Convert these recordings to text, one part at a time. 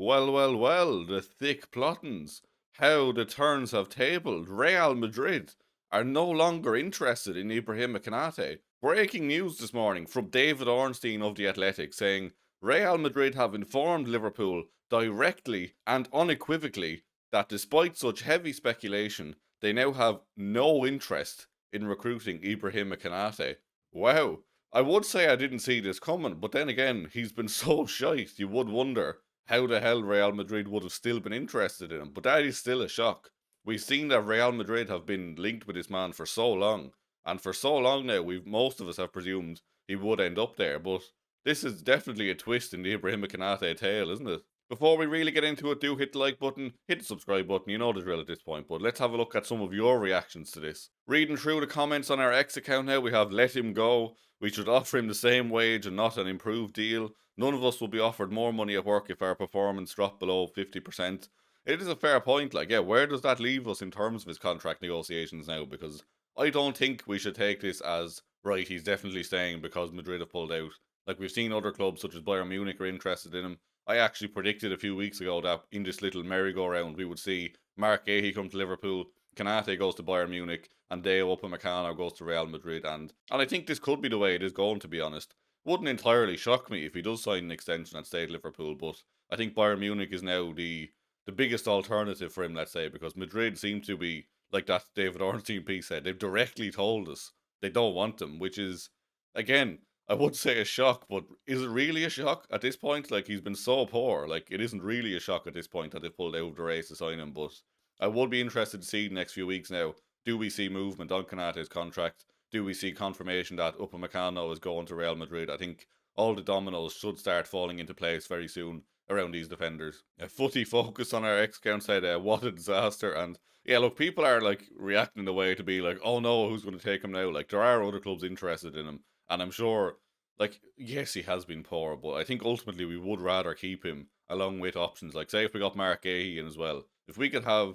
Well, the thick plottings. How the turns have tabled. Real Madrid are no longer interested in Ibrahima Konate. Breaking news this morning from David Ornstein of The Athletic saying Real Madrid have informed Liverpool directly and unequivocally that despite such heavy speculation, they now have no interest in recruiting Ibrahima Konate. Wow. I would say I didn't see this coming, but then again, he's been so shite, you would wonder how the hell Real Madrid would have still been interested in him. But that is still a shock. We've seen that Real Madrid have been linked with this man for so long, and for so long now, most of us have presumed he would end up there. But this is definitely a twist in the Ibrahima Konate tale, isn't it? Before we really get into it, do hit the like button, hit the subscribe button, you know the drill at this point, but let's have a look at some of your reactions to this. Reading through the comments on our X account now, we have let him go, we should offer him the same wage and not an improved deal. None of us will be offered more money at work if our performance dropped below 50%. It is a fair point, like, yeah, where does that leave us in terms of his contract negotiations now? Because I don't think we should take this as, right, he's definitely staying because Madrid have pulled out. Like, we've seen other clubs such as Bayern Munich are interested in him. I actually predicted a few weeks ago that in this little merry-go-round we would see Mark Gahey come to Liverpool, Konate goes to Bayern Munich, and Deo Upamecano goes to Real Madrid. And I think this could be the way it is going, to be honest. Wouldn't entirely shock me if he does sign an extension and stay at Liverpool, but I think Bayern Munich is now the biggest alternative for him, let's say, because Madrid seem to be, like that David Ornstein piece said, they've directly told us they don't want him, which is, again, I would say a shock, but is it really a shock at this point? Like, he's been so poor. Like, it isn't really a shock at this point that they've pulled out of the race to sign him, but I would be interested to see the next few weeks now. Do we see movement on Konate's contract? Do we see confirmation that Upamecano is going to Real Madrid? I think all the dominoes should start falling into place very soon around these defenders. Footy Focus on our X account said, what a disaster. And yeah, look, people are like reacting in a way to be like, oh no, who's going to take him now? Like, there are other clubs interested in him. And I'm sure, like, yes, he has been poor, but I think ultimately we would rather keep him along with options. Like, say if we got Mark Gahey in as well. If we could have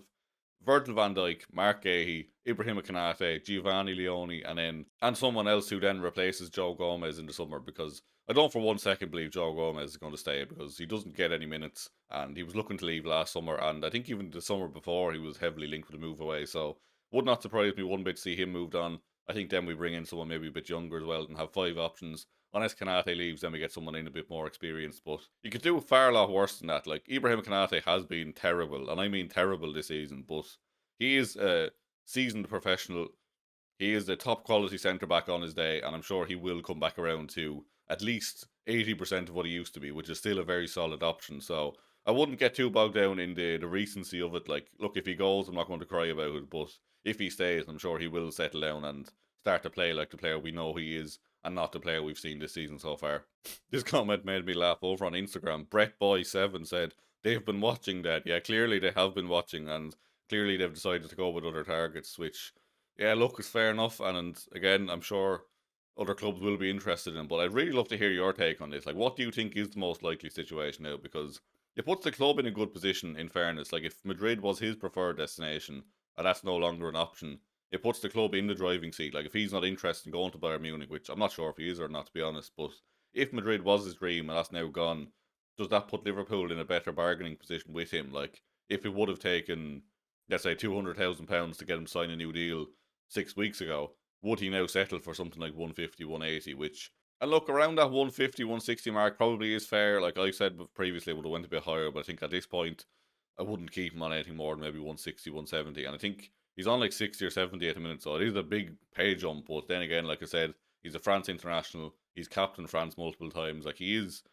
Virgil van Dijk, Mark Gahey, Ibrahima Konate, Giovanni Leone, and someone else who then replaces Joe Gomez in the summer, because I don't for 1 second believe Joe Gomez is going to stay because he doesn't get any minutes and he was looking to leave last summer, and I think even the summer before he was heavily linked with a move away, so would not surprise me one bit to see him moved on. I think then we bring in someone maybe a bit younger as well and have 5 options. Unless Konate leaves, then we get someone in a bit more experienced. But you could do far a lot worse than that. Like, Ibrahima Konate has been terrible, and I mean terrible this season, but he is a seasoned professional. He is the top quality centre back on his day, and I'm sure he will come back around to at least 80% of what he used to be, which is still a very solid option. So I wouldn't get too bogged down in the recency of it. Like, look, if he goes, I'm not going to cry about it, but if he stays, I'm sure he will settle down and start to play like the player we know he is and not the player we've seen this season so far. This comment made me laugh. Over on Instagram, BrettBoy7 said, they've been watching that. Yeah, clearly they have been watching, and clearly they've decided to go with other targets, which, yeah, look, is fair enough. And again, I'm sure other clubs will be interested in. But I'd really love to hear your take on this. Like, what do you think is the most likely situation now? Because it puts the club in a good position, in fairness. Like, if Madrid was his preferred destination, and that's no longer an option, it puts the club in the driving seat. Like, if he's not interested in going to Bayern Munich, which I'm not sure if he is or not, to be honest, but if Madrid was his dream and that's now gone, does that put Liverpool in a better bargaining position with him? Like, if it would have taken, let's say, £200,000 to get him to sign a new deal 6 weeks ago, would he now settle for something like 150, 180? Which, and look, around that 150, 160 mark probably is fair. Like I said previously, I would have went a bit higher, but I think at this point, I wouldn't keep him on anything more than maybe 160, 170. And I think he's on like 60 or 70 at the minute, so it is a big pay jump. But then again, like I said, he's a France international. He's captained France multiple times. Like, he is,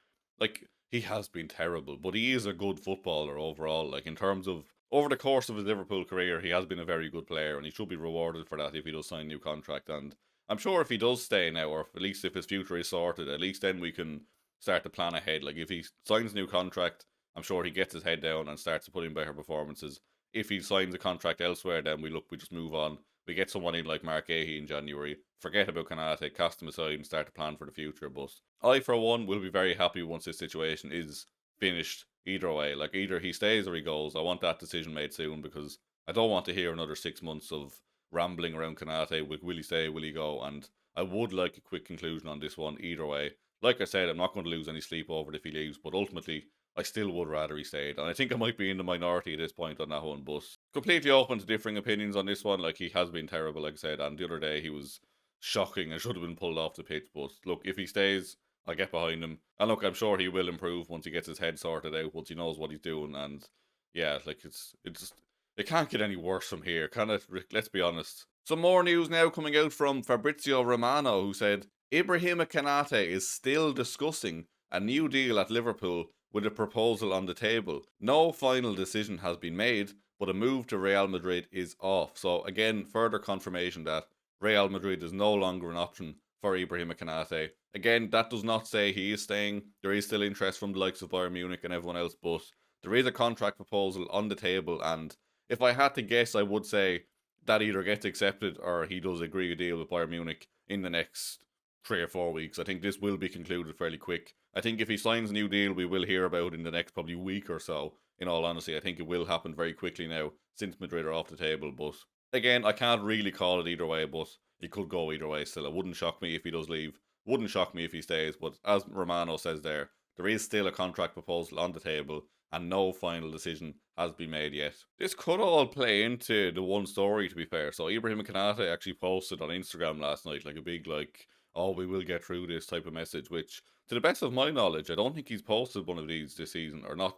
like, he has been terrible, but he is a good footballer overall. Like, in terms of over the course of his Liverpool career, he has been a very good player, and he should be rewarded for that if he does sign a new contract. And I'm sure if he does stay now, or at least if his future is sorted, at least then we can start to plan ahead. Like, if he signs a new contract, I'm sure he gets his head down and starts to put in better performances. If he signs a contract elsewhere, then we just move on. We get someone in like Mark Gahey in January, forget about Konate, cast him aside and start to plan for the future. But I, for one, will be very happy once this situation is finished either way. Like, either he stays or he goes. I want that decision made soon, because I don't want to hear another 6 months of rambling around Konate with will he stay, will he go, and I would like a quick conclusion on this one either way. Like I said, I'm not going to lose any sleep over it if he leaves, but ultimately I still would rather he stayed. And I think I might be in the minority at this point on that one, but completely open to differing opinions on this one. Like, he has been terrible, like I said, and the other day he was shocking and should have been pulled off the pitch. But look, if he stays, I get behind him. And look, I'm sure he will improve once he gets his head sorted out, once he knows what he's doing. And yeah, like it can't get any worse from here, can it? Let's be honest. Some more news now coming out from Fabrizio Romano, who said Ibrahima Konate is still discussing a new deal at Liverpool with a proposal on the table. No final decision has been made, but a move to Real Madrid is off. So again, further confirmation that Real Madrid is no longer an option for Ibrahima Konate. Again, that does not say he is staying. There is still interest from the likes of Bayern Munich and everyone else, but there is a contract proposal on the table, and if I had to guess, I would say that either gets accepted or he does agree a deal with Bayern Munich in the next 3 or 4 weeks. I think this will be concluded fairly quick. I think if he signs a new deal, we will hear about in the next probably week or so. In all honesty, I think it will happen very quickly now since Madrid are off the table. But again, I can't really call it either way, but it could go either way still. It wouldn't shock me if he does leave. Wouldn't shock me if he stays. But as Romano says there is still a contract proposal on the table and no final decision has been made yet. This could all play into the one story, to be fair. So Ibrahima Konate actually posted on Instagram last night like a big oh, we will get through this type of message, which to the best of my knowledge, I don't think he's posted one of these this season, or not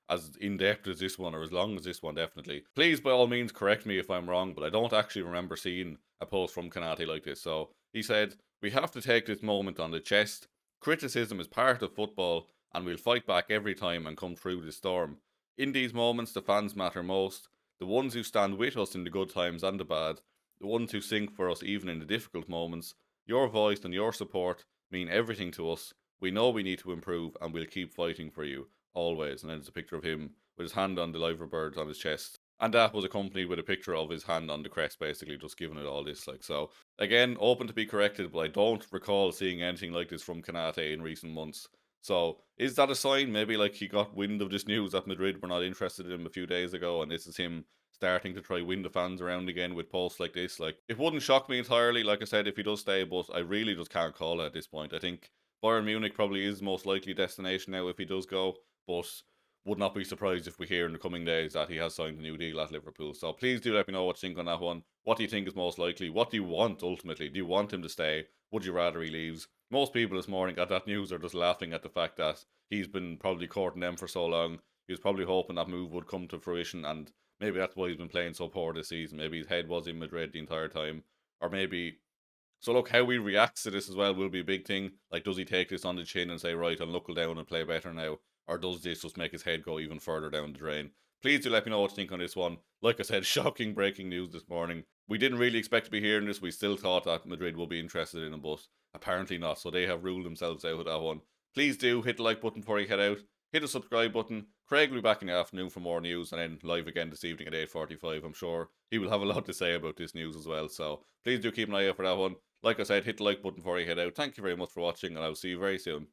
as in-depth as this one, or as long as this one, definitely. Please, by all means, correct me if I'm wrong, but I don't actually remember seeing a post from Konate like this. So he said, we have to take this moment on the chest. Criticism is part of football, and we'll fight back every time and come through the storm. In these moments, the fans matter most. The ones who stand with us in the good times and the bad. The ones who sing for us even in the difficult moments. Your voice and your support mean everything to us. We know we need to improve, and we'll keep fighting for you, always. And then there's a picture of him with his hand on the liver bird on his chest. And that was accompanied with a picture of his hand on the crest, basically, just giving it all this. So, again, open to be corrected, but I don't recall seeing anything like this from Konate in recent months. So, is that a sign? Maybe he got wind of this news that Madrid were not interested in him a few days ago, and this is him starting to try win the fans around again with posts like this. It wouldn't shock me entirely, like I said, if he does stay, but I really just can't call it at this point. I think Bayern Munich probably is the most likely destination now if he does go, but would not be surprised if we hear in the coming days that he has signed a new deal at Liverpool. So please do let me know what you think on that one. What do you think is most likely? What do you want ultimately? Do you want him to stay? Would you rather he leaves? Most people this morning at that news are just laughing at the fact that he's been probably courting them for so long. He was probably hoping that move would come to fruition, and maybe that's why he's been playing so poor this season. Maybe his head was in Madrid the entire time, or maybe. So look, how he reacts to this as well will be a big thing. Does he take this on the chin and say, right, I'll knuckle down and play better now? Or does this just make his head go even further down the drain? Please do let me know what you think on this one. Like I said, shocking breaking news this morning. We didn't really expect to be hearing this. We still thought that Madrid will be interested in him, but apparently not. So they have ruled themselves out of that one. Please do hit the like button before you head out. Hit the subscribe button. Craig will be back in the afternoon for more news, and then live again this evening at 8:45. I'm sure he will have a lot to say about this news as well. So please do keep an eye out for that one. Like I said, hit the like button before you head out. Thank you very much for watching, and I'll see you very soon.